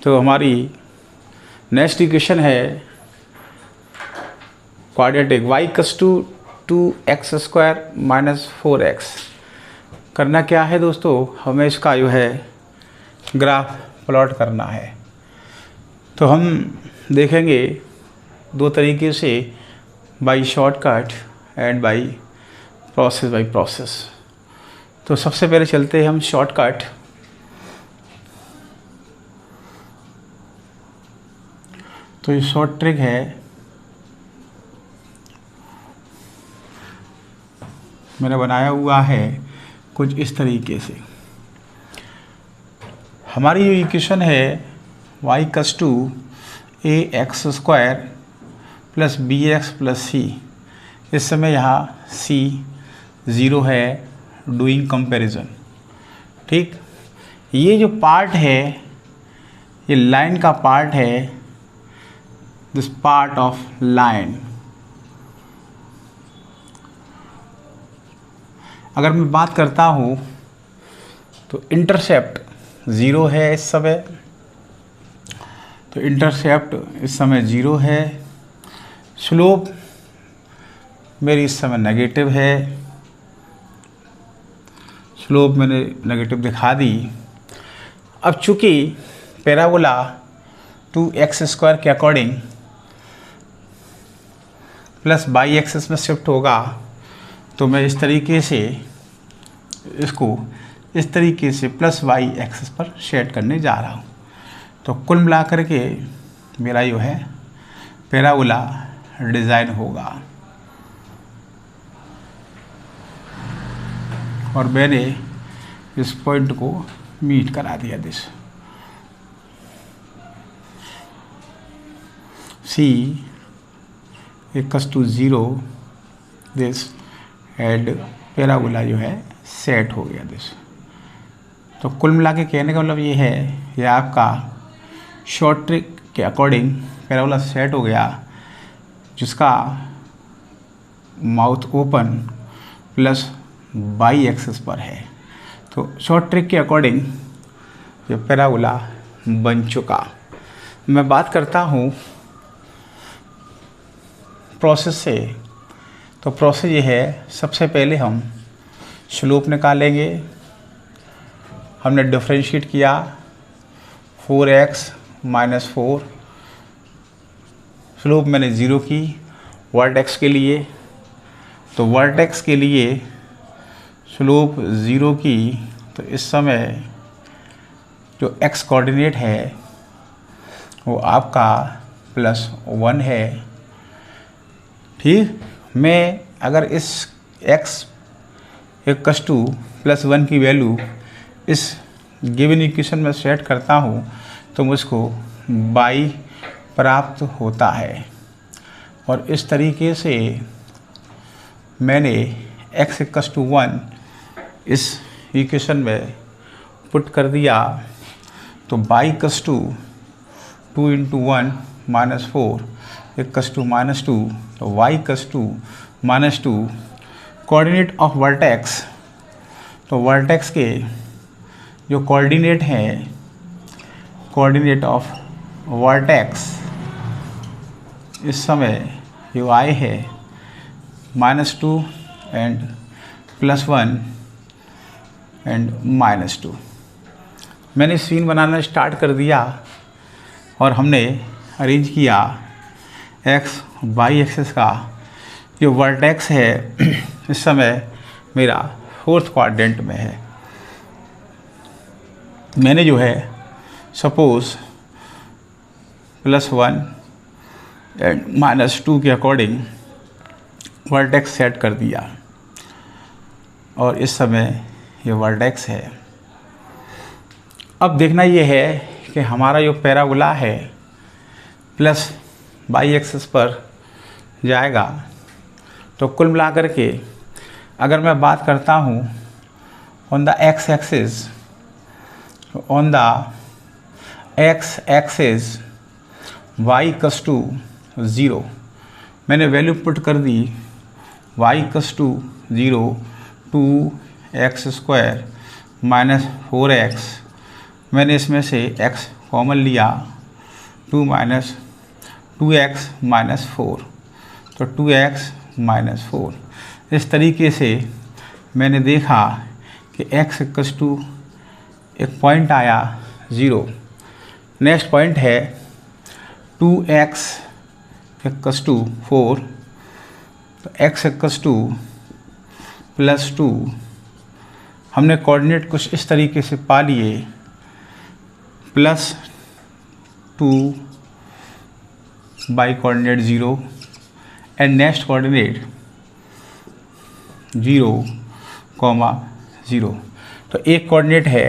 तो हमारी next equation है quadratic y equals to 2x² minus 4x। करना क्या है दोस्तों, हमें इसका जो है ग्राफ प्लॉट करना है। तो हम देखेंगे दो तरीके से, by shortcut and by process. तो सबसे पहले चलते हैं हम शॉर्टकट। तो ये शॉर्ट ट्रिक है, मैंने बनाया हुआ है कुछ इस तरीके से। हमारी जो इक्वेशन है y equals to ax² plus bx plus c, इस समय यहाँ c 0 है, डूइंग कंपैरिजन। ठीक, ये जो पार्ट है ये लाइन का पार्ट है, दिस पार्ट ऑफ लाइन। अगर मैं बात करता हूँ तो इंटरसेप्ट 0 है इस समय, तो इंटरसेप्ट इस समय 0 है। स्लोप मेरी इस समय नेगेटिव है, स्लोप मैंने नेगेटिव दिखा दी। अब चूँकि पैराबोला 2x² के अकॉर्डिंग प्लस बाई एक्सिस में शिफ्ट होगा, तो मैं इस तरीके से इसको इस तरीके से प्लस वाई एक्सिस पर सेट करने जा रहा हूँ। तो कुल मिला करके मेरा जो है पैराबोला डिज़ाइन होगा। और मैंने इस पॉइंट को मीट करा दिया, this C equals to 0 this, and parabola जो है सेट हो गया दिस। तो कुल मिला के कहने का मतलब ये है, ये आपका शॉर्ट ट्रिक के अकॉर्डिंग पैराबोला सेट हो गया, जिसका mouth open plus by axis पर है। तो शॉर्ट ट्रिक के अकॉर्डिंग ये पैराबोला बन चुका। मैं बात करता हूँ प्रोसेस से। तो प्रोसेस ये है, सबसे पहले हम स्लोप निकालेंगे। हमने डिफरेंशिएट किया 4x माइनस 4, स्लोप मैंने 0 की वर्टेक्स के लिए। तो वर्टेक्स के लिए स्लोप 0 की, तो इस समय जो x कोऑर्डिनेट है वो आपका +1 है। ठीक, मैं अगर इस x इक्वल्स टू +1 की वैल्यू इस गिवन इक्वेशन में सेट करता हूँ, तो मुझको y प्राप्त होता है। और इस तरीके से मैंने x इक्वल्स टू 1 इस इक्वेशन में पुट कर दिया, तो y equals to 2 × 1 minus 4 equals to -2, तो y equals to -2। Coordinate of vertex, तो वर्टेक्स के जो कोऑर्डिनेट हैं, कोऑर्डिनेट ऑफ वर्टेक्स इस समय जो y है -2 एंड +1 एंड -2। मैंने सीन बनाना स्टार्ट कर दिया और हमने अरेंज किया x बाई एक्सिस का जो वर्टेक्स है इस समय मेरा 4th क्वाड्रेंट में है। मैंने जो है सपोज +1 एंड -2 के अकॉर्डिंग वर्टेक्स सेट कर दिया, और इस समय ये वर्टेक्स है। अब देखना ये है कि हमारा जो पैराबोला है प्लस बाई एक्सिस पर जाएगा। तो कुल मिलाकर के अगर मैं बात करता हूँ on the x axis, on the x axis y equals to 0, मैंने वैल्यू पुट कर दी y equals to 0, 2x² minus 4x। मैंने इसमें से x कॉमन लिया 2 माइनस 2x माइनस 4, तो 2x माइनस 4। इस तरीके से मैंने देखा कि x इक्वल्स टू एक पॉइंट आया 0, नेक्स्ट पॉइंट है 2x इक्वल्स टू 4, तो x इक्वल्स टू प्लस 2। हमने कोऑर्डिनेट कुछ इस तरीके से पा लिए, plus 2 by coordinate 0 and next coordinate 0, 0। तो एक कोऑर्डिनेट है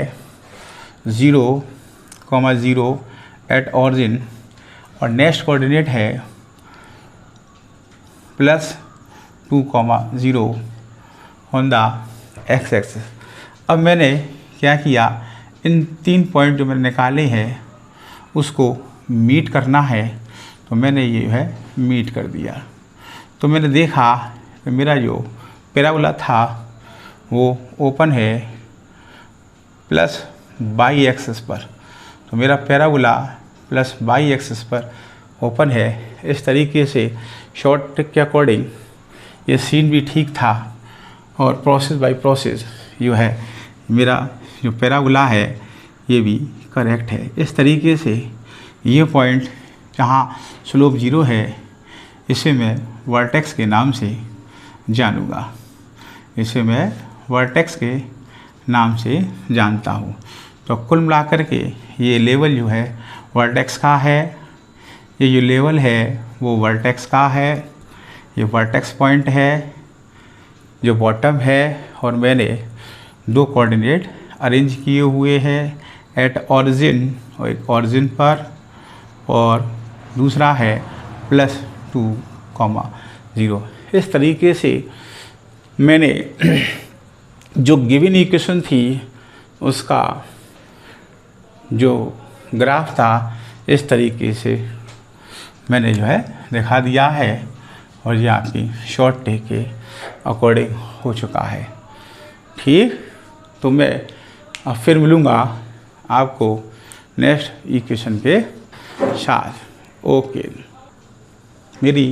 0, 0 एट ऑरिजिन और नेक्स्ट कोऑर्डिनेट है plus 2, 0 on the x axis. अब मैंने क्या किया, इन 3 पॉइंट जो मैंने निकाले हैं उसको मीट करना है, तो मैंने ये है मीट कर दिया। तो मैंने देखा कि मेरा जो पैराबोला था वो ओपन है प्लस बाई एक्सिस पर, तो मेरा पैराबोला प्लस बाई एक्सिस पर ओपन है। इस तरीके से शॉर्ट ट्रिक के अकॉर्डिंग ये सीन भी ठीक था और प्रोसेस बाय प्रोसेस जो है मेरा जो पैराबोला है ये भी करेक्ट है। इस तरीके से ये पॉइंट जहाँ स्लोप 0 है इसे मैं वर्टेक्स के नाम से जानूँगा, इसे मैं वर्टेक्स के नाम से जानता हूँ। तो कुल मिलाकर के ये लेवल जो है वर्टेक्स का है, ये जो लेवल है वो वर्टेक्स का है, ये वर्टेक्स पॉइंट है जो बॉटम है, और मैंने 2 कोऑर्डिनेट अरेंज किए हुए हैं एट ऑरिजिन, और एक ऑरिजिन पर और दूसरा है प्लस 2, 0। इस तरीके से मैंने जो गिवन इक्वेशन थी उसका जो ग्राफ था इस तरीके से मैंने जो है दिखा दिया है, और ये आपकी शॉर्ट ट्रिक के अकॉर्डिंग हो चुका है। ठीक, तो मैं अब फिर मिलूँगा आपको नेक्स्ट इक्वेशन के साथ। ओके, मेरी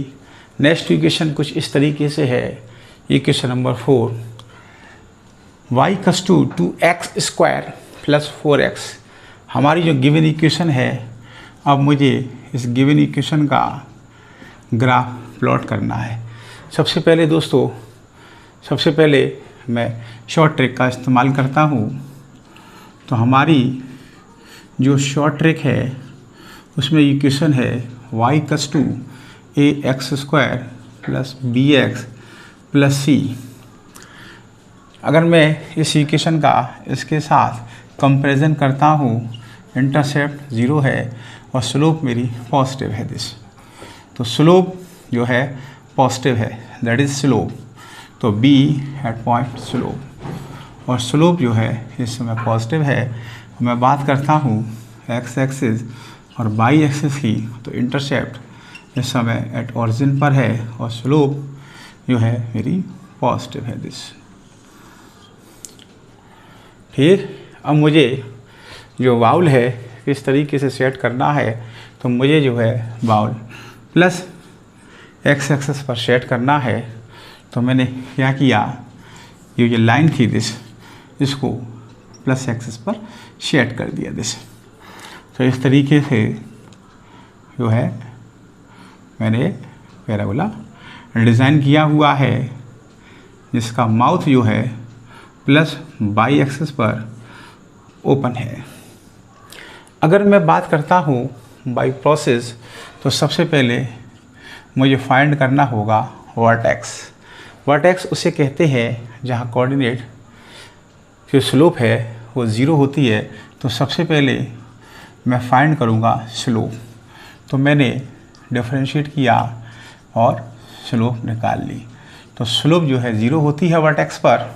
नेक्स्ट इक्वेशन कुछ इस तरीके से है। Equation number 4, y equals to 2x square plus 4x हमारी जो गिवन इक्वेशन है। अब मुझे इस गिवन इक्वेशन का ग्राफ प्लॉट करना है। सबसे पहले दोस्तों, सबसे पहले मैं शॉर्ट ट्रिक का इस्तेमाल करता हूँ। तो हमारी जो शॉर्ट ट्रिक है उसमें इक्वेशन है y equals to ax square plus bx plus c। अगर मैं इस इक्वेशन का इसके साथ कंपैरिजन करता हूँ, इंटरसेप्ट 0 है और स्लोप मेरी पॉजिटिव है दिस, तो स्लोप जो है पॉजिटिव है, दैट इज़ स्लोप। तो b एट पॉइंट स्लोप, और स्लोप जो है इस समय पॉजिटिव है। मैं बात करता हूँ x एक्सिस और y एक्सिस की, तो इंटरसेप्ट इस समय एट ऑरिजिन पर है और स्लोप जो है मेरी पॉजिटिव है दिस। ठीक, अब मुझे जो बाउल है किस तरीके से सेट करना है, तो मुझे जो है बाउल प्लस x एक्सिस पर सेट करना है। तो मैंने क्या किया, ये लाइन थी दिस, इसको प्लस एक्सिस पर सेट कर दिया दिस। तो इस तरीके से जो है मैंने पैराबोला डिज़ाइन किया हुआ है, जिसका माउथ जो है प्लस बाई एक्सिस पर ओपन है। अगर मैं बात करता हूँ बाई प्रोसेस, तो सबसे पहले मुझे फाइंड करना होगा वर्टेक्स। वर्टेक्स उसे कहते हैं जहाँ कोऑर्डिनेट जो स्लोप है वो 0 होती है। तो सबसे पहले मैं फाइंड करूँगा स्लोप। तो मैंने डिफरेंशिएट किया और स्लोप निकाल ली। तो स्लोप जो है 0 होती है वर्टेक्स पर।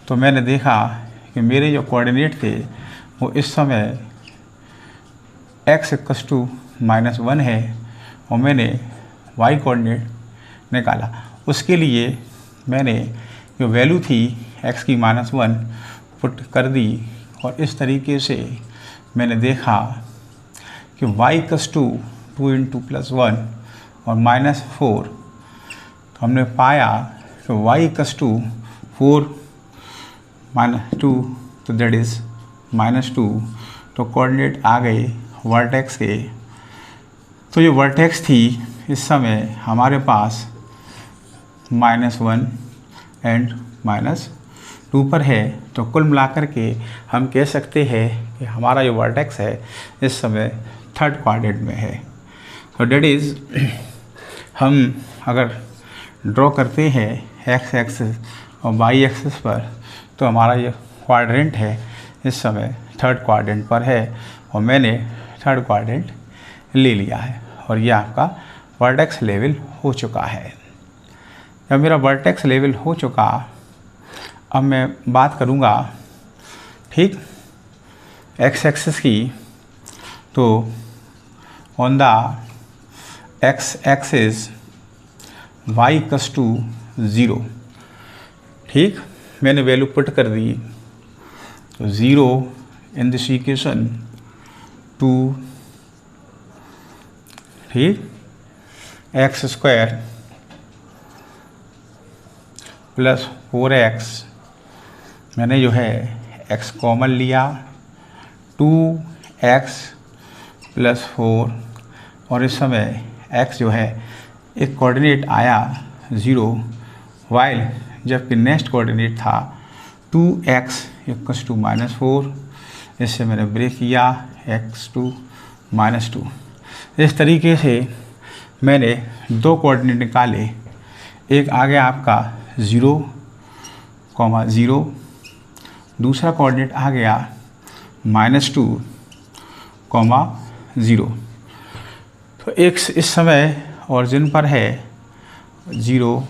तो मैंने देखा कि मेरे जो कोऑर्डिनेट थे वो इस समय x इक्वल्स टू -1 है, और मैंने y कोऑर्डिनेट निकाला। उसके लिए मैंने जो वैल्यू थी x की -1 पुट कर दी, और इस तरीके से मैंने देखा कि y equals to 2 into plus 1 और -4, तो हमने पाया कि y इक्वल्स टू 4 - 2, तो दैट इज़ -2। तो कोऑर्डिनेट आ गए वर्टेक्स के। तो ये वर्टेक्स थी इस समय हमारे पास -1 एंड -2 पर है। तो कुल मिलाकर के हम कह सकते हैं कि हमारा जो वर्टेक्स है इस समय थर्ड क्वाड्रेंट में है। तो डेट इज़ हम अगर ड्रॉ करते हैं एक्स एक्सिस और वाई एक्सिस पर, तो हमारा ये क्वाड्रेंट है इस समय थर्ड क्वाड्रेंट पर है और मैंने थर्ड क्वाड्रेंट ले लिया है और ये आपका वर्टेक्स लेवल हो चुका है। जब मेरा वर्टेक्स लेवल हो चुका, अब मैं बात करूँगा ठीक एक्स एक्सिस की। तो on the x axis y equals to 0, ठीक, मैंने वैल्यू पुट कर दी। तो 0 इन दिस इक्वेशन 2, ठीक, एक्स स्क्वायर प्लस 4x, मैंने जो है x कॉमन लिया, 2x प्लस 4 और इस समय x जो है एक कोऑर्डिनेट आया 0, वाइल जबकि नेक्स्ट कोऑर्डिनेट था 2x इक्वल्स टू -4। इससे मैंने ब्रेक किया x2 -2। इस तरीके से मैंने दो कोऑर्डिनेट निकाले। एक आ गया आपका 0, 0, दूसरा कोऑर्डिनेट आ गया -2, 0। तो एक इस समय ओरिजिन पर है 0,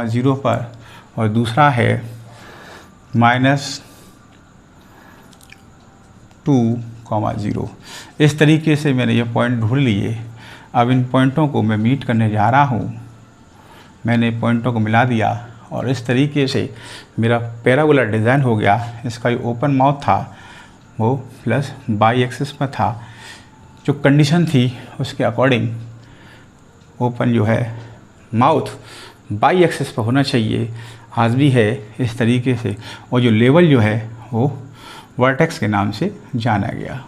0 पर और दूसरा है -2, 0। इस तरीके से मैंने ये पॉइंट ढूंढ लिए। अब इन पॉइंटों को मैं मीट करने जा रहा हूँ। मैंने पॉइंटों को मिला दिया और इस तरीके से मेरा पैराबोला डिज़ाइन हो गया। इसका जो ओपन माउथ था वो प्लस बाई एक्सिस पर था। जो कंडीशन थी उसके अकॉर्डिंग ओपन जो है माउथ बाई एक्सिस पर होना चाहिए, आज भी है इस तरीके से। और जो लेवल जो है वो वर्टेक्स के नाम से जाना गया।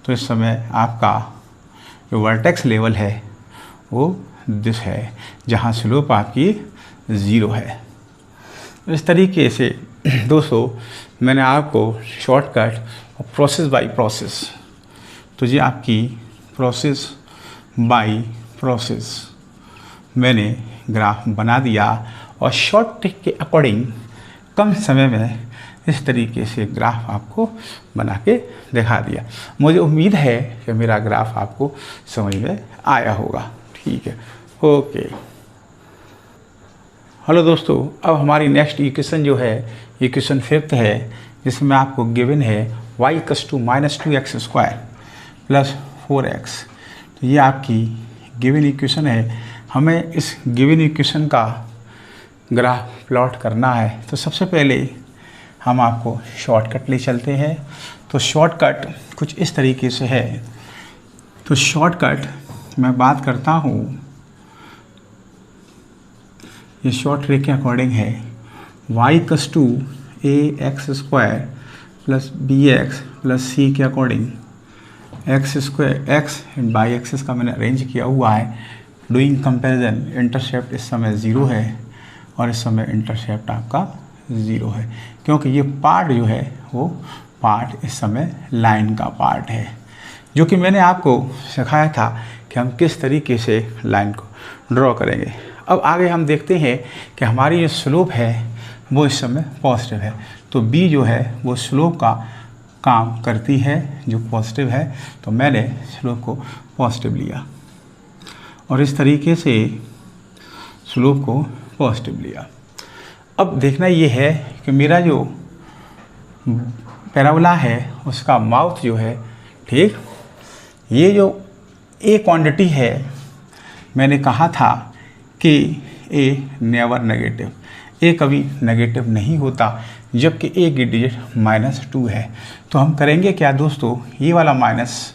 तो इस समय आपका जो वर्टेक्स लेवल है वो दिस है, जहाँ स्लोप आपकी 0 है। इस तरीके से दोस्तों मैंने आपको शॉर्टकट और प्रोसेस बाय प्रोसेस, तो ये आपकी प्रोसेस बाय प्रोसेस मैंने ग्राफ बना दिया और शॉर्ट ट्रिक के अकॉर्डिंग कम समय में इस तरीके से ग्राफ आपको बना के दिखा दिया। मुझे उम्मीद है कि मेरा ग्राफ आपको समझ में आया होगा। ठीक है, ओके। हेलो दोस्तों, अब हमारी नेक्स्ट इक्वेशन जो है इक्वेशन 5th है, जिसमें आपको गिवन है y equals to -2x² plus 4x। तो ये आपकी गिवन इक्वेशन है। हमें इस गिवन इक्वेशन का ग्राफ प्लॉट करना है। तो सबसे पहले हम आपको शॉर्टकट ले चलते हैं। तो शॉर्टकट कुछ इस तरीके से है। तो शॉर्टकट मैं बात करता हूँ, ये शॉर्ट ट्रिक के अकॉर्डिंग है y equals to ax² plus bx plus c के according x and y axis का मैंने अरेंज किया हुआ है। डूइंग कंपैरिजन, इंटरसेप्ट इस समय 0 है और इस समय इंटरसेप्ट आपका 0 है, क्योंकि ये पार्ट जो है वो पार्ट इस समय लाइन का पार्ट है, जो कि मैंने आपको सिखाया था कि हम किस तरीके से लाइन को ड्रॉ करेंगे। अब आगे हम देखते हैं कि हमारी जो स्लोप है वो इस समय पॉजिटिव है। तो b जो है वो स्लोप का काम करती है जो पॉजिटिव है, तो मैंने स्लोप को पॉजिटिव लिया और इस तरीके से स्लोप को पॉजिटिव लिया। अब देखना ये है कि मेरा जो पैराबोला है उसका माउथ जो है, ठीक, ये जो ए क्वांटिटी है, मैंने कहा था कि ए नेवर नेगेटिव, ए कभी नेगेटिव नहीं होता, जबकि ए की डिजिट -2 है। तो हम करेंगे क्या दोस्तों, ये वाला माइनस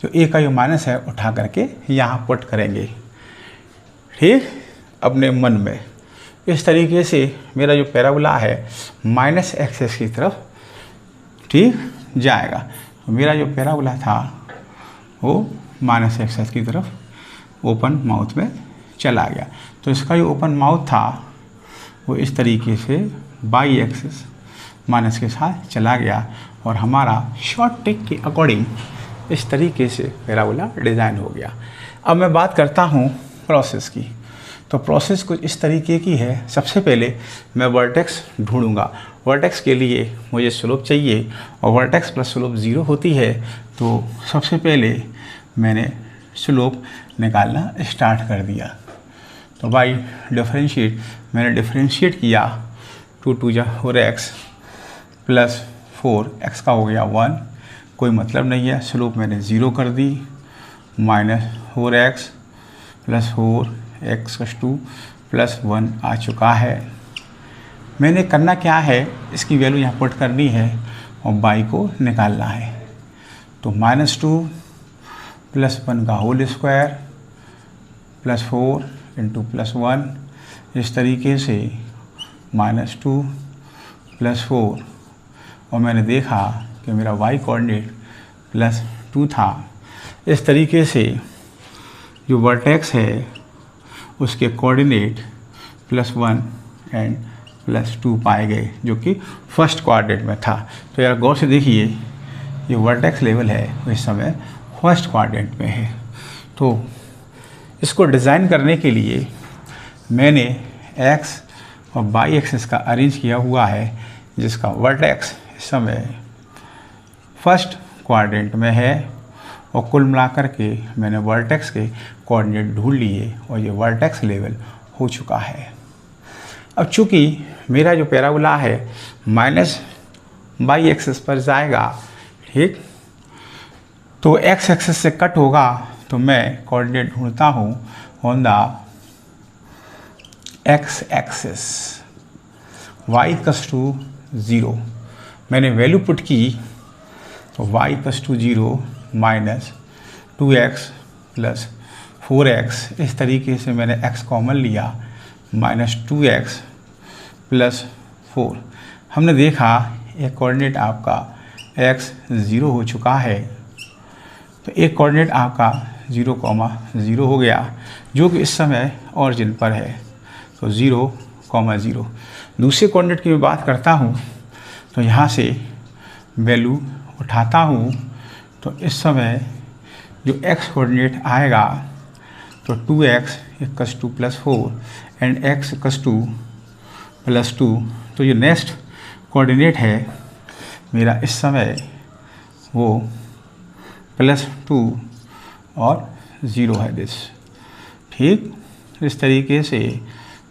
जो ए का जो माइनस है उठा करके यहाँ पुट करेंगे, ठीक, अपने मन में। इस तरीके से मेरा जो पैराबोला है माइनस एक्सेस की तरफ, ठीक, जाएगा। तो मेरा जो पैराबोला था वो माइनस एक्सेस की तरफ ओपन माउथ में चला गया। तो इसका जो ओपन माउथ था वो इस तरीके से बाई एक्सेस माइनस के साथ चला गया और हमारा शॉर्ट ट्रिक के अकॉर्डिंग इस तरीके से पैराबोला डिज़ाइन हो गया। अब मैं बात करता हूँ प्रोसेस की। तो प्रोसेस कुछ इस तरीके की है। सबसे पहले मैं वर्टेक्स ढूंढूंगा। वर्टेक्स के लिए मुझे स्लोप चाहिए और वर्टेक्स प्लस स्लोप 0 होती है। तो सबसे पहले मैंने स्लोप निकालना स्टार्ट कर दिया। तो बाई डिफरेंशिएट मैंने डिफरेंशिएट किया, 2 2 जा 4x प्लस 4x का हो गया 1, कोई मतलब नहीं है। स्लोप मैंने 0 कर दी, minus 4x plus 4x 2 plus 1 आ चुका है। मैंने करना क्या है, इसकी वैल्यू यहाँ पुट करनी है और बाई को निकालना है। तो -2 प्लस 1 का whole square plus 4 into plus 1, इस तरीके से -2 प्लस 4, और मैंने देखा कि मेरा y कोऑर्डिनेट प्लस 2 था। इस तरीके से जो वर्टेक्स है उसके कोऑर्डिनेट +1 एंड +2 पाए गए, जो कि फर्स्ट कोऑर्डिनेट में था। तो यार गौर से देखिए, ये वर्टेक्स लेवल है वो इस समय फर्स्ट कोऑर्डिनेट में है। तो इसको डिज़ाइन करने के लिए मैंने x और बाई एक्सिस का अरेंज किया हुआ है, जिसका वर्टेक्स इस समय फर्स्ट कोऑर्डिनेट में है, और कुल मिलाकर के मैंने वर्टेक्स के कोऑर्डिनेट ढूंढ लिए और ये वर्टेक्स लेवल हो चुका है। अब चूँकि मेरा जो पैराबोला है माइनस बाई एक्सिस पर जाएगा, ठीक, तो x एक्सिस से कट होगा, तो मैं कोऑर्डिनेट ढूंढता हूँ on the x axis, y = 0। मैंने वैल्यू पुट की, तो y = 0 minus 2x plus 4x, इस तरीके से मैंने x कॉमन लिया, -2x प्लस 4। हमने देखा एक कोऑर्डिनेट आपका x 0 हो चुका है, तो एक कोऑर्डिनेट आपका 0, 0 हो गया, जो कि इस समय ऑरिजिन पर है। तो 0, 0। दूसरे कोऑर्डिनेट की मैं बात करता हूँ, तो यहाँ से वैल्यू उठाता हूँ, तो इस समय जो x कोऑर्डिनेट आएगा तो 2x = +4 एंड x = +2। तो ये नेक्स्ट कोऑर्डिनेट है मेरा इस समय वो +2 और 0 है दिस, ठीक। इस तरीके से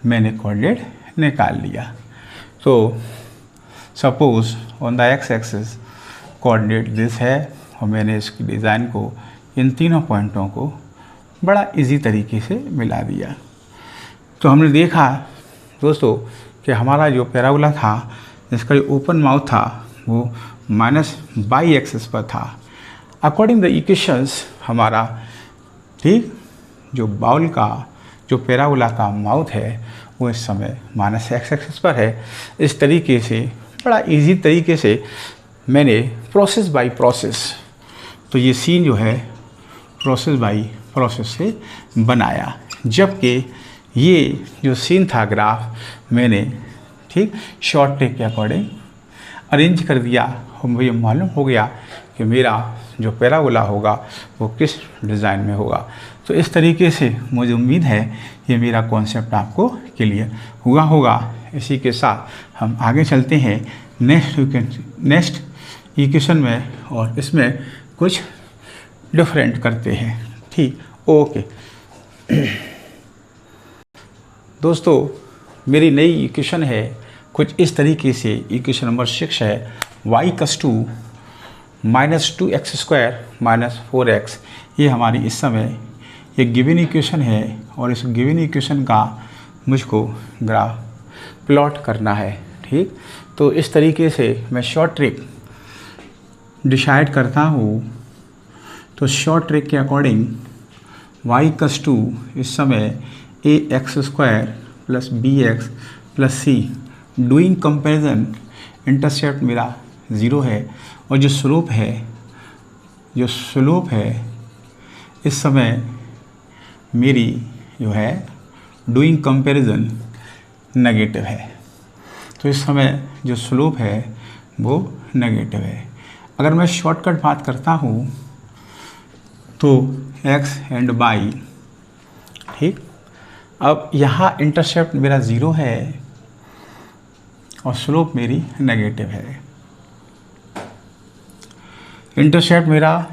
मैंने कोऑर्डिनेट निकाल लिया। तो suppose on the x axis coordinate this है, और मैंने इसकी डिज़ाइन को इन तीनों पॉइंटों को बड़ा इजी तरीके से मिला दिया। तो हमने देखा दोस्तों कि हमारा जो पैराबोला था, इसका जो ओपन माउथ था वो माइनस बाई एक्सिस पर था। अकॉर्डिंग द इक्वेशंस हमारा, ठीक, जो बाउल का जो पैराबोला का माउथ है वो इस समय -x एक्सिस पर है। इस तरीके से बड़ा इजी तरीके से मैंने प्रोसेस बाय प्रोसेस, तो ये सीन जो है प्रोसेस बाय प्रोसेस से बनाया। जबकि ये जो सीन था ग्राफ मैंने, ठीक, शॉर्ट ट्रिक के अकॉर्डिंग अरेंज कर दिया, और मुझे मालूम हो गया कि मेरा जो पैराबोला होगा वो किस डिज़ाइन में होगा। तो इस तरीके से मुझे उम्मीद है ये मेरा कॉन्सेप्ट आपको क्लियर हुआ होगा। इसी के साथ हम आगे चलते हैं नेक्स्ट इक्वेशन में, और इसमें कुछ डिफरेंट करते हैं, ठीक, ओके। दोस्तों मेरी नई इक्वेशन है कुछ इस तरीके से। इक्वेशन नंबर 6 है y = -2x² - 4x। ये हमारी इस समय ये गिवन इक्वेशन है, और इस गिवन इक्वेशन का मुझको ग्राफ प्लॉट करना है, ठीक। तो इस तरीके से मैं शॉर्ट ट्रिक डिसाइड करता हूँ तो शॉर्ट ट्रिक के अकॉर्डिंग y कस टू इस समय a x square plus b x plus c, doing comparison intercept मेरा 0 है और जो स्लोप है इस समय मेरी जो है डूइंग कंपेरिजन नेगेटिव है। तो इस समय जो स्लोप है वो नेगेटिव है। अगर मैं शॉर्टकट बात करता हूँ तो x एंड y, ठीक। अब यहाँ इंटरसेप्ट मेरा 0 है और स्लोप मेरी नेगेटिव है। इंटरसेप्ट मेरा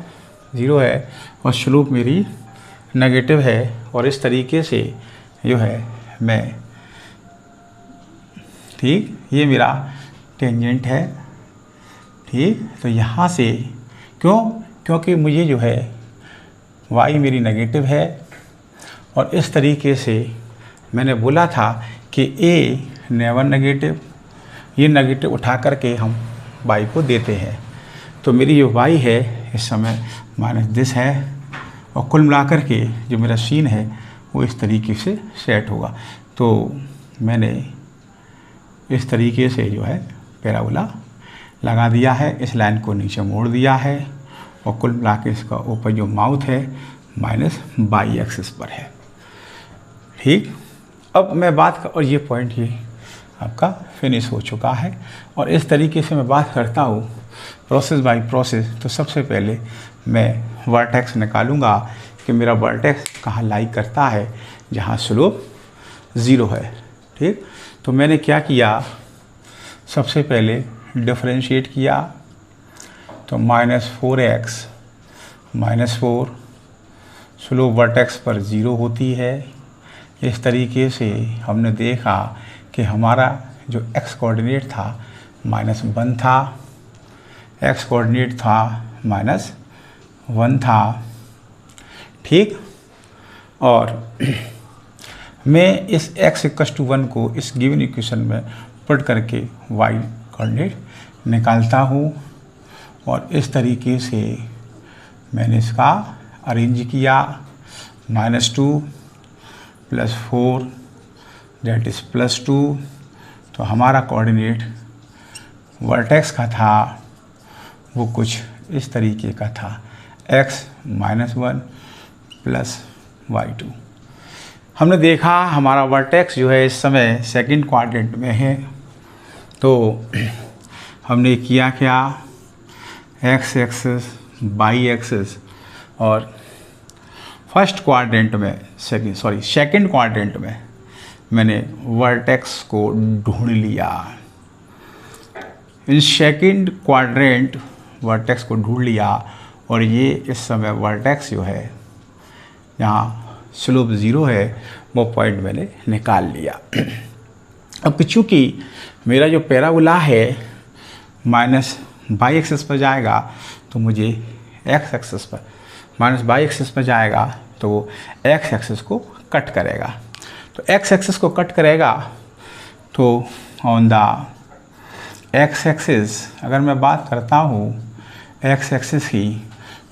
0 है और स्लोप मेरी नेगेटिव है और इस तरीके से जो है मैं, ठीक, ये मेरा टेंजेंट है, ठीक। तो यहाँ से क्योंकि मुझे जो है y मेरी नेगेटिव है और इस तरीके से मैंने बोला था कि a नेवर नेगेटिव, ये नेगेटिव उठा करके हम y को देते हैं। तो मेरी जो y है इस समय माइनस दिस है और कुल मिलाकर के जो मेरा सीन है वो इस तरीके से सेट होगा। तो मैंने इस तरीके से जो है पैराबोला लगा दिया है, इस लाइन को नीचे मोड़ दिया है और कुल मिला के इसका ऊपर जो माउथ है माइनस बाई एक्सिस पर है, ठीक। अब मैं और ये पॉइंट ये आपका फिनिश हो चुका है और इस तरीके से मैं बात करता हूँ प्रोसेस बाय प्रोसेस। तो सबसे पहले मैं वर्टेक्स निकालूंगा कि मेरा वर्टेक्स कहाँ लाई करता है, जहाँ स्लोप 0 है, ठीक। तो मैंने क्या किया, सबसे पहले डिफरेंशिएट किया तो -4x -4 स्लोप वर्टेक्स पर 0 होती है। इस तरीके से हमने देखा कि हमारा जो x कोऑर्डिनेट था -1 था, x कोऑर्डिनेट था -1 था, ठीक। और मैं इस x = 1 को इस गिवन इक्वेशन में पुट करके y कोऑर्डिनेट निकालता हूँ और इस तरीके से मैंने इसका अरेंज किया। -2 + 4 दैट इज़ +2। तो हमारा कोऑर्डिनेट वर्टेक्स का था वो कुछ इस तरीके का था, x -1 + y2। हमने देखा हमारा वर्टेक्स जो है इस समय सेकंड क्वाड्रेंट में है। तो हमने किया क्या, x एक्सिस y एक्सिस और फर्स्ट क्वाड्रेंट में सेकंड क्वाड्रेंट में मैंने वर्टेक्स को ढूंढ लिया। इन सेकंड क्वाड्रेंट वर्टेक्स को ढूंढ लिया और ये इस समय वर्टेक्स जो है यहाँ स्लोप 0 है वो पॉइंट मैंने निकाल लिया। अब चूँकि मेरा जो पैराबोला है माइनस बाई एक्सिस पर जाएगा तो मुझे एक्स एक्सिस पर माइनस बाई एक्सिस पर जाएगा तो वो एक्स एक्सिस को कट करेगा। तो एक्स एक्सिस को कट करेगा तो ऑन द एक्स एक्सिस अगर मैं बात करता हूँ एक्स एक्सिस की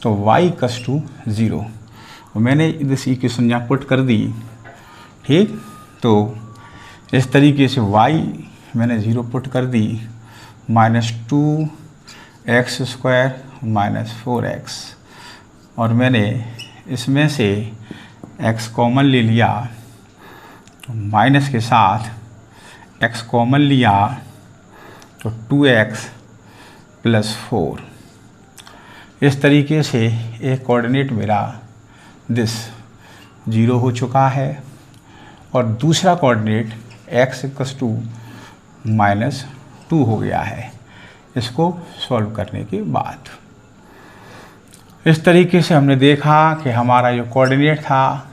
तो y = 0 और मैंने इस इक्वेशन यहाँ पुट कर दी, ठीक। तो इस तरीके से y मैंने 0 पुट कर दी, -2x² -4x और मैंने इसमें से x कॉमन ले लिया तो माइनस के साथ x कॉमन लिया तो 2x + 4। इस तरीके से एक कोऑर्डिनेट मेरा दिस 0 हो चुका है और दूसरा कोऑर्डिनेट x = -2 हो गया है इसको सॉल्व करने के बाद। इस तरीके से हमने देखा कि हमारा जो कोऑर्डिनेट था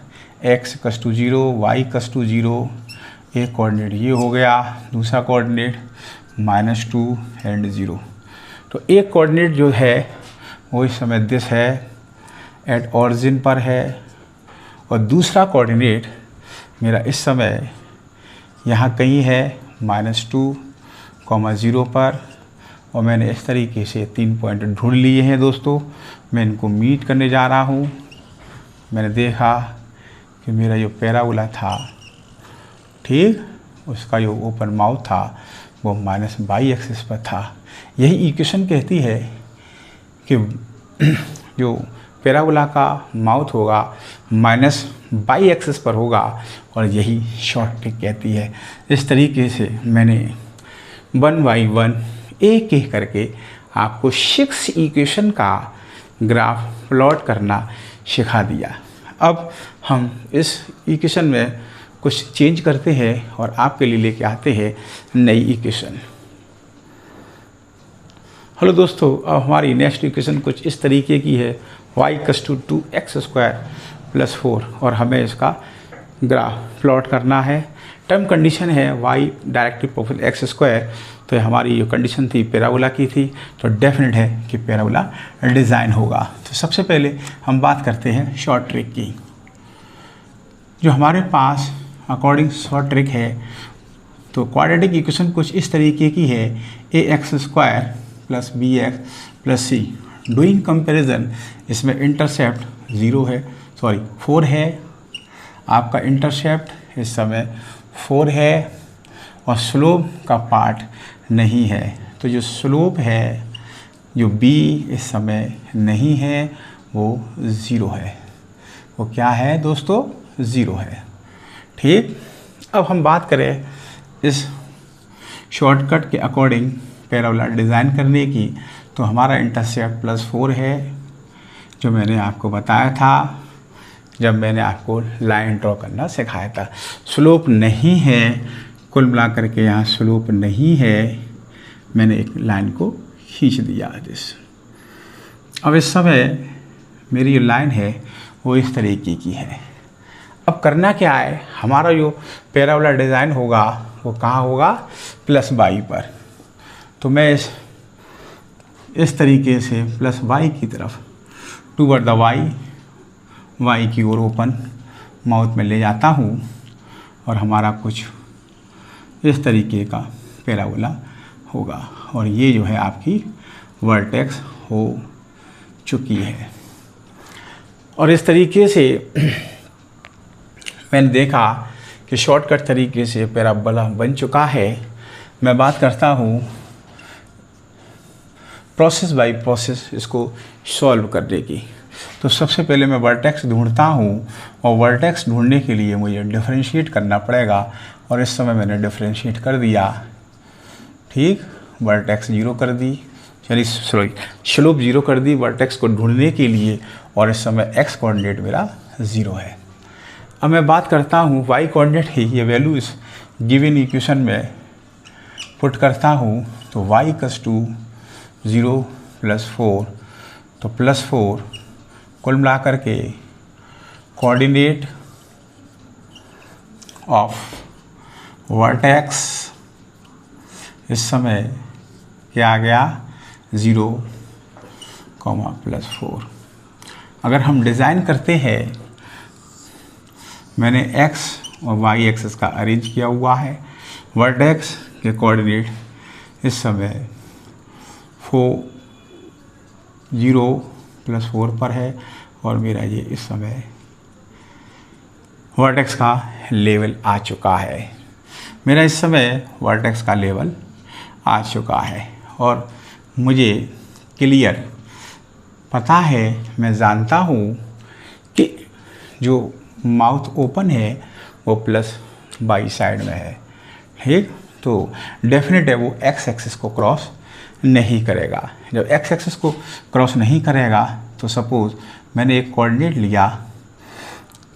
x = 0 y = 0, एक कोऑर्डिनेट ये हो गया, दूसरा कोऑर्डिनेट -2 एंड 0। तो एक कोऑर्डिनेट जो है वो इस समय दिस है, एट ऑरिजिन पर है और दूसरा कोऑर्डिनेट मेरा इस समय यहाँ कहीं है -2, 0 पर और मैंने इस तरीके से 3 पॉइंट ढूंढ लिए हैं दोस्तों। मैं इनको मीट करने जा रहा हूँ। मैंने देखा कि मेरा जो पैराबोला था, ठीक, उसका जो ओपन माउथ था वो माइनस बाई एक्सिस पर था। यही इक्वेशन कहती है कि जो पैराबोला का माउथ होगा माइनस बाई एक्सिस पर होगा, और यही शॉर्ट ट्रिक कहती है। इस तरीके से मैंने 1 बाई 1 एक एक करके आपको 6 इक्वेशन का ग्राफ प्लॉट करना सिखा दिया। अब हम इस इक्वेशन में कुछ चेंज करते हैं और आपके लिए लेके आते हैं नई इक्वेशन। हेलो दोस्तों, अब हमारी नेक्स्ट इक्वेशन कुछ इस तरीके की है, y = 2x² + 4, और हमें इसका ग्राफ प्लॉट करना है। टर्म कंडीशन है y डायरेक्टली प्रोपोर्शनल x², तो हमारी जो कंडीशन थी पैराबोला की थी, तो डेफिनेट है कि पैराबोला डिज़ाइन होगा। तो सबसे पहले हम बात करते हैं शॉर्ट ट्रिक की। जो हमारे पास अकॉर्डिंग शॉर्ट ट्रिक है, तो क्वाड्रेटिक इक्वेशन कुछ इस तरीके की है, ax² + bx + c। Doing comparison, इसमें इंटरसेप्ट 0 है, सॉरी 4 है, आपका इंटरसेप्ट इस समय 4 है, और स्लोप का पार्ट नहीं है। तो जो स्लोप है, जो b इस समय नहीं है, वो 0 है। वो क्या है दोस्तों? 0 है। ठीक, अब हम बात करें इस शॉर्टकट के अकॉर्डिंग पैराबोला डिज़ाइन करने की, तो हमारा इंटरसेप्ट +4 है, जो मैंने आपको बताया था जब मैंने आपको लाइन ड्रॉ करना सिखाया था। स्लोप नहीं है, कुल मिला करके यहाँ स्लोप नहीं है, मैंने एक लाइन को खींच दिया दिस। अब इस समय मेरी जो लाइन है वो इस तरीके की है। अब करना क्या है, हमारा जो पैराबोला डिज़ाइन होगा वो कहाँ होगा? +y पर। तो मैं इस तरीके से +y की तरफ टूवर्ड द y की ओर ओपन माउथ में ले जाता हूँ, और हमारा कुछ इस तरीके का पैराबोला होगा, और ये जो है आपकी वर्टेक्स हो चुकी है। और इस तरीके से मैंने देखा कि शॉर्टकट तरीके से पैराबोला बन चुका है। मैं बात करता हूँ प्रोसेस बाय प्रोसेस इसको सॉल्व करने की। तो सबसे पहले मैं वर्टेक्स ढूंढता हूँ, और वर्टेक्स ढूंढने के लिए मुझे डिफरेंशिएट करना पड़ेगा, और इस समय मैंने डिफरेंशिएट कर दिया। ठीक, वर्टेक्स 0 कर दी, चलिए सॉरी स्लोप 0 कर दी वर्टेक्स को ढूंढने के लिए, और इस समय x कोऑर्डिनेट मेरा 0 है। अब मैं बात करता हूँ y कोऑर्डिनेट ही, ये वैल्यू इस गिवन इक्वेशन में पुट करता हूँ, तो y = 0 + 4, तो +4 कुल मिला करके कोऑर्डिनेट ऑफ वर्टेक्स इस समय क्या आ गया? 0, +4। अगर हम डिज़ाइन करते हैं, मैंने x और y एक्सिस का अरेंज किया हुआ है। वर्टेक्स के कोऑर्डिनेट इस समय 0 + 4 पर है, और मेरा ये इस समय वर्टेक्स का लेवल आ चुका है। मेरा इस समय वर्टेक्स का लेवल आ चुका है, और मुझे क्लियर पता है, मैं जानता हूँ कि जो माउथ ओपन है वो +y साइड में है। ठीक, तो डेफिनेट है वो x एक्सिस को क्रॉस नहीं करेगा। जब x एक्सिस को क्रॉस नहीं करेगा, तो सपोज मैंने एक कोऑर्डिनेट लिया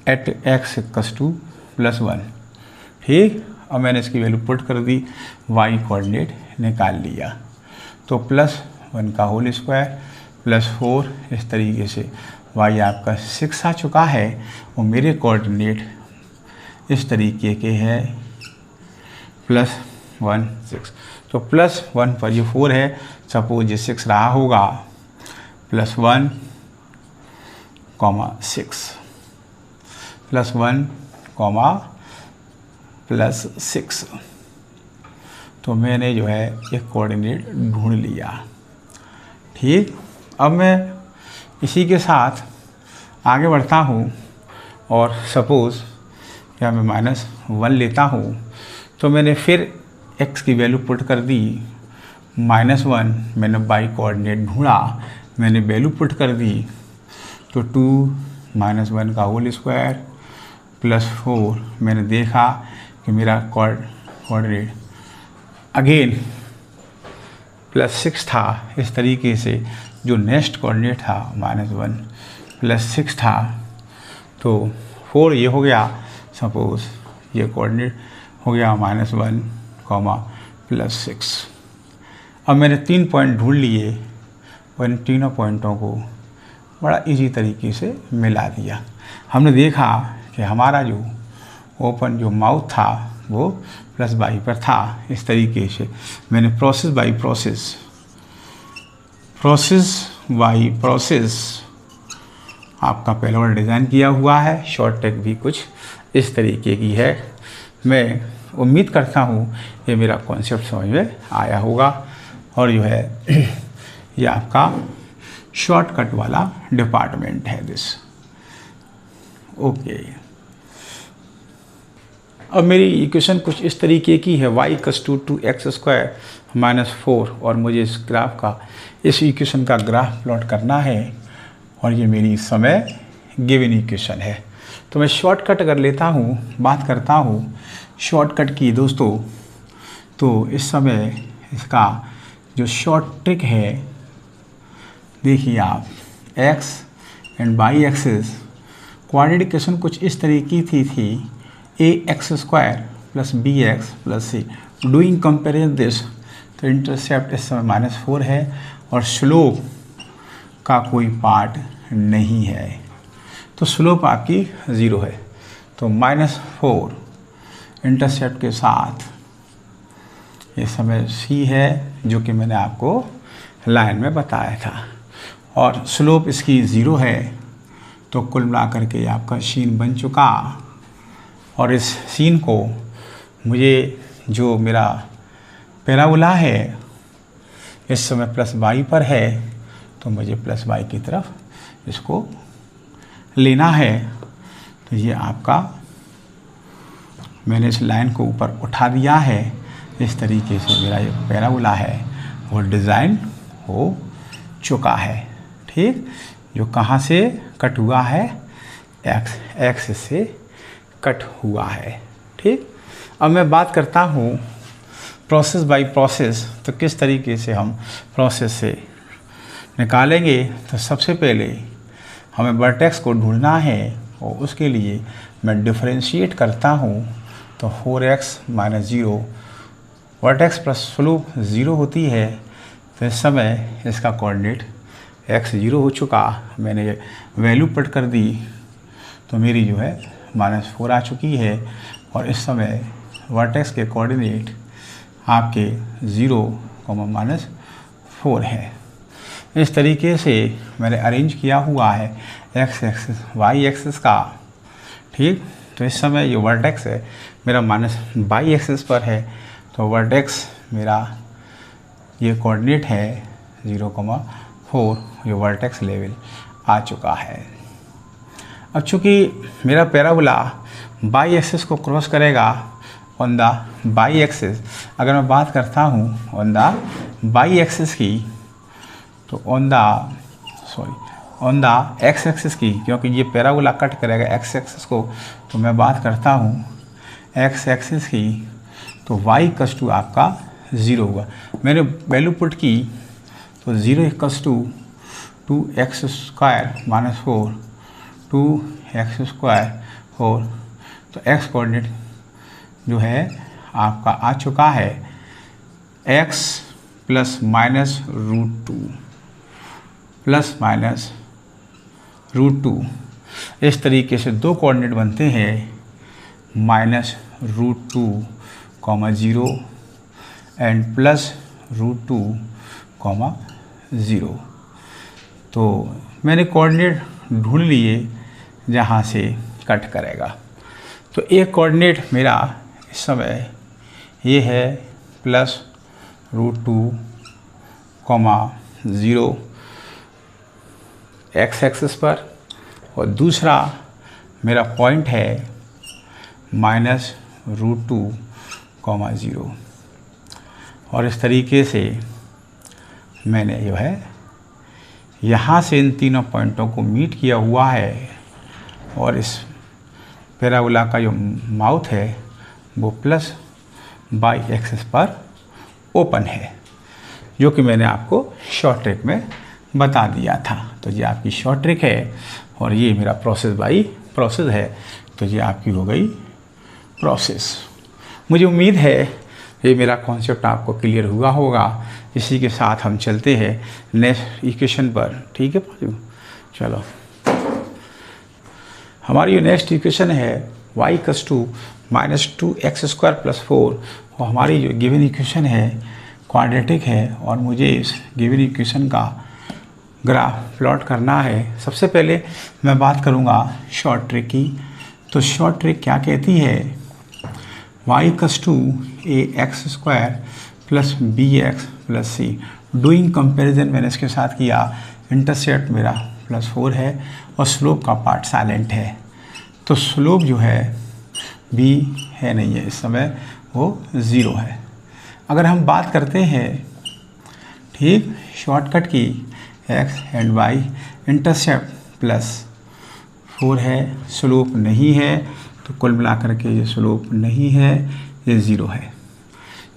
एट x = +1। ठीक, और मैंने इसकी वैल्यू पुट कर दी, y कोऑर्डिनेट निकाल लिया, तो +1 का होल स्क्वायर +4, इस तरीके से y आपका 6 आ चुका है, और मेरे कोऑर्डिनेट इस तरीके के हैं +1 6। तो +1 पर ये 4 है, सपोज ये 6 रहा होगा, +1, 6 +1, +6। तो मैंने जो है एक कोऑर्डिनेट ढूंढ लिया। ठीक, अब मैं इसी के साथ आगे बढ़ता हूँ और सपोज़ क्या मैं -1 लेता हूँ, तो मैंने फिर x की वैल्यू पुट कर दी। -1 मैंने बाई कोऑर्डिनेट ढूंढा, मैंने वैल्यू पुट कर दी, तो 2 - 1 का होल स्क्वायर प्लस 4 मैंने देखा कि मेरा कोऑर्डिनेट अगेन +6 था। इस तरीके से जो नेक्स्ट कोऑर्डिनेट था -1 +6 था, तो 4 ये हो गया, सपोज ये कोऑर्डिनेट हो गया -1, +6। अब मैंने 3 पॉइंट ढूंढ लिए और इन तीनों पॉइंटों को बड़ा इजी तरीके से मिला दिया। हमने देखा कि हमारा जो ओपन जो माउथ था वो +y पर था। इस तरीके से मैंने प्रोसेस बाय प्रोसेस आपका पहला वाला डिज़ाइन किया हुआ है। शॉर्ट ट्रिक भी कुछ इस तरीके की है। मैं उम्मीद करता हूँ ये मेरा कॉन्सेप्ट समझ में आया होगा और जो है ये आपका शॉर्टकट वाला डिपार्टमेंट है दिस। ओके, अब मेरी इक्वेशन कुछ इस तरीके की है, y = 2x² - 4, और मुझे इस इक्वेशन का ग्राफ प्लॉट करना है और ये मेरी इस समय गिवन इक्वेशन है। तो मैं शॉर्टकट अगर लेता हूँ, बात करता हूँ शॉर्टकट की दोस्तों, तो इस समय इसका जो शॉर्ट ट्रिक है, देखिए आप x and y axis coordinate equation कुछ इस तरीके की थी, ax² + bx + c। Doing comparison this, तो इंटरसेप्ट इस समय -4 है और स्लोप का कोई पार्ट नहीं है, तो स्लोप आपकी 0 है। तो -4 इंटरसेप्ट के साथ ये समय c है, जो कि मैंने आपको लाइन में बताया था, और स्लोप इसकी 0 है। तो कुल मिलाकर के आपका सीन बन चुका, और इस सीन को मुझे जो मेरा पैराबोला है इस समय +y पर है, तो मुझे +y की तरफ इसको लेना है। तो ये आपका मैंने इस लाइन को ऊपर उठा दिया है। इस तरीके से मेरा ये पैराबोला है वो डिज़ाइन हो चुका है। ठीक, जो कहाँ से कट हुआ है, x से कट हुआ है। ठीक, अब मैं बात करता हूँ प्रोसेस बाय प्रोसेस, तो किस तरीके से हम प्रोसेस से निकालेंगे। तो सबसे पहले हमें वर्टेक्स को ढूंढना है और उसके लिए मैं डिफरेंशिएट करता हूँ। तो 4x - 0 वर्टेक्स प्लस स्लोप 0 होती है, तो इस समय इसका कोऑर्डिनेट x 0 हो चुका। मैंने वैल्यू पुट कर दी, तो मेरी जो है -4 आ चुकी है, और इस समय वर्टेक्स के कोऑर्डिनेट आपके 0, -4 है। इस तरीके से मैंने अरेंज किया हुआ है x एक्सिस y एक्सिस का। ठीक, तो इस समय ये वर्टेक्स है मेरा y एक्सिस पर है, तो वर्टेक्स मेरा ये कोऑर्डिनेट है 0,4, ये वर्टेक्स लेवल आ चुका है। अब चूँकि मेरा पैराबोला y एक्सिस को क्रॉस करेगा ऑन द y एक्सिस, अगर मैं बात करता हूँ ऑन द y एक्सिस की, तो ऑन द x एक्सिस की, क्योंकि ये पैराबोला कट करेगा x एक्सिस को, तो मैं बात करता हूँ x एक्सिस की, तो y = आपका 0 होगा। मैंने वैल्यू पुट की, तो 0 = 2x² - 4, 2x² 4, तो x कोऑर्डिनेट जो है आपका आ चुका है x ± √2 इस तरीके से दो कोऑर्डिनेट बनते हैं, -√2, 0 एंड +√2, 0। तो मैंने कोऑर्डिनेट ढूंढ लिए जहाँ से कट करेगा। तो एक कोऑर्डिनेट मेरा इस समय ये है प्लस √2, 0 एक्स एक्सिस पर, और दूसरा मेरा पॉइंट है -√2, 0। और इस तरीके से मैंने जो है यहाँ से इन तीनों पॉइंटों को मीट किया हुआ है, और इस पैराबोला का जो माउथ है वो प्लस बाई एक्सिस पर ओपन है, जो कि मैंने आपको शॉर्ट ट्रिक में बता दिया था। तो ये आपकी शॉर्ट ट्रिक है, और ये मेरा प्रोसेस बाई प्रोसेस है। तो ये आपकी हो गई प्रोसेस। मुझे उम्मीद है ये मेरा कॉन्सेप्ट आपको क्लियर हुआ होगा। इसी के साथ हम चलते हैं नेक्स्ट इक्वेशन पर। ठीक है, चलो। हमारी जो नेक्स्ट इक्वेशन है y = -2x² + 4, और हमारी जो गिवन इक्वेशन है क्वाड्रेटिक है, और मुझे इस गिवन इक्वेशन का ग्राफ प्लॉट करना है। सबसे पहले मैं बात करूंगा शॉर्ट ट्रिक की। तो शॉर्ट ट्रिक क्या कहती है, y = ax² + bx + c। Doing comparison मैंने इसके साथ किया। इंटरसेप्ट मेरा +4 है, और स्लोप का पार्ट साइलेंट है। तो स्लोप जो है b है नहीं है, इस समय वो 0 है। अगर हम बात करते हैं ठीक शॉर्टकट की, x एंड y, इंटरसेप्ट +4 है, स्लोप नहीं है, तो कुल मिलाकर के ये स्लोप नहीं है, ये 0 है,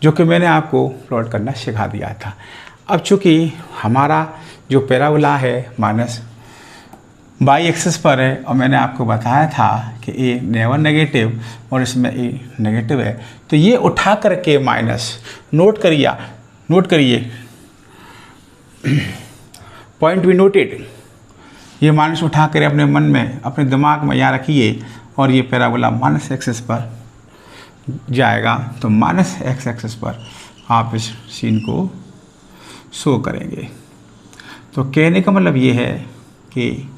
जो कि मैंने आपको प्लॉट करना सिखा दिया था। अब चूँकि हमारा जो पैराबोला है माइनस बाई एक्सिस पर है, और मैंने आपको बताया था कि ए नेवर नेगेटिव और इसमें ए नेगेटिव है, तो ये उठा करके माइनस नोट करिए पॉइंट बी नोटेड। ये माइनस उठा कर अपने मन में, अपने दिमाग में यहाँ रखिए, और ये पैराबोला माइनस एक्सिस पर जाएगा। तो माइनस एक्स एक्सिस पर आप इस सीन को शो करेंगे। तो कहने का मतलब ये है कि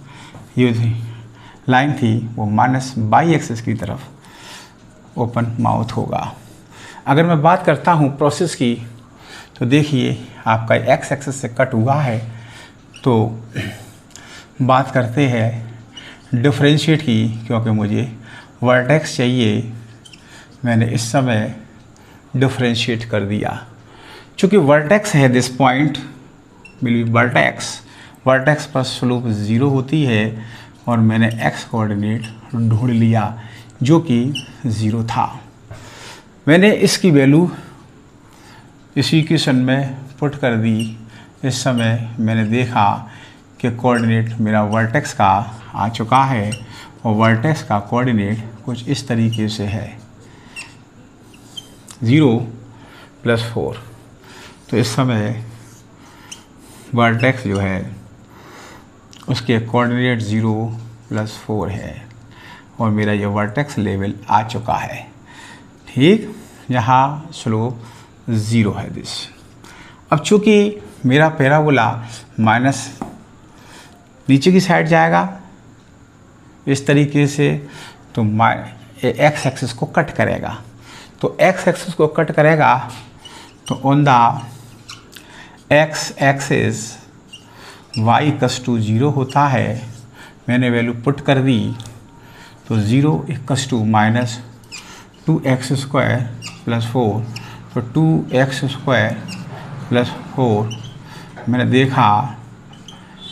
ये लाइन थी वो माइनस बाई एक्सिस की तरफ ओपन माउथ होगा। अगर मैं बात करता हूँ प्रोसेस की, तो देखिए आपका एक्स एक्सिस से कट हुआ है। तो बात करते हैं डिफरेंशिएट की, क्योंकि मुझे वर्टेक्स चाहिए। मैंने इस समय डिफरेंशिएट कर दिया। चूँकि वर्टेक्स है दिस पॉइंट मिली वर्टेक्स पर स्लोप 0 होती है, और मैंने एक्स कोऑर्डिनेट ढूंढ लिया जो कि 0 था। मैंने इसकी वैल्यू इस इक्वेशन में पुट कर दी। इस समय मैंने देखा कि कोऑर्डिनेट मेरा वर्टेक्स का आ चुका है, और वर्टेक्स का कोऑर्डिनेट कुछ इस तरीके से है 0 + 4। तो इस समय वर्टेक्स जो है उसके कोऑर्डिनेट 0 + 4 है, और मेरा ये वर्टेक्स लेवल आ चुका है। ठीक, यहाँ स्लोप 0 है दिस। अब चूँकि मेरा पैराबोला माइनस नीचे की साइड जाएगा इस तरीके से, तो एक्स एक्सिस को कट करेगा। तो एक्स एक्सिस को कट करेगा, तो on the x axis y = 0 होता है। मैंने वैल्यू पुट कर दी, तो 0 = -2x² + 4। तो 2x² + 4 मैंने देखा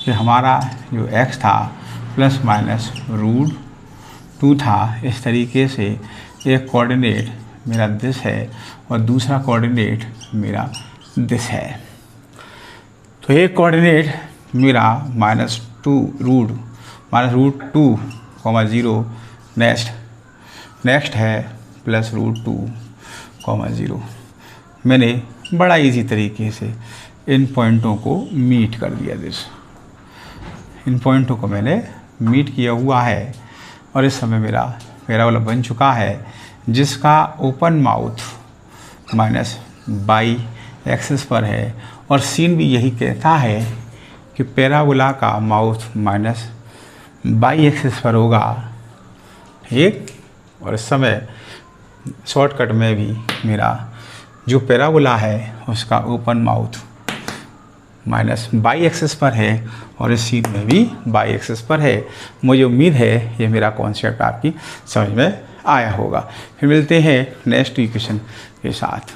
कि हमारा जो x था ±√2 था। इस तरीके से एक कोऑर्डिनेट मेरा दिस है, और दूसरा कोऑर्डिनेट मेरा दिस है। तो एक कोऑर्डिनेट मेरा -√2, 0 नेक्स्ट है +√2, 0। मैंने बड़ा इजी तरीके से इन पॉइंटों को मीट कर दिया। इन पॉइंटों को मैंने मीट किया हुआ है, और इस समय मेरा पैराबोला बन चुका है, जिसका open mouth minus by axis पर है, और सीन भी यही कहता है कि पैराबोला का माउथ माइनस बाई एक्सिस पर होगा। ठीक, और इस समय शॉर्टकट में भी मेरा जो पैराबोला है उसका open mouth minus by axis पर है और इस सीन में भी बाई एक्सिस पर है। मुझे उम्मीद है ये मेरा कॉन्सेप्ट आपकी समझ में आया होगा। फिर मिलते हैं नेक्स्ट इक्वेशन के साथ।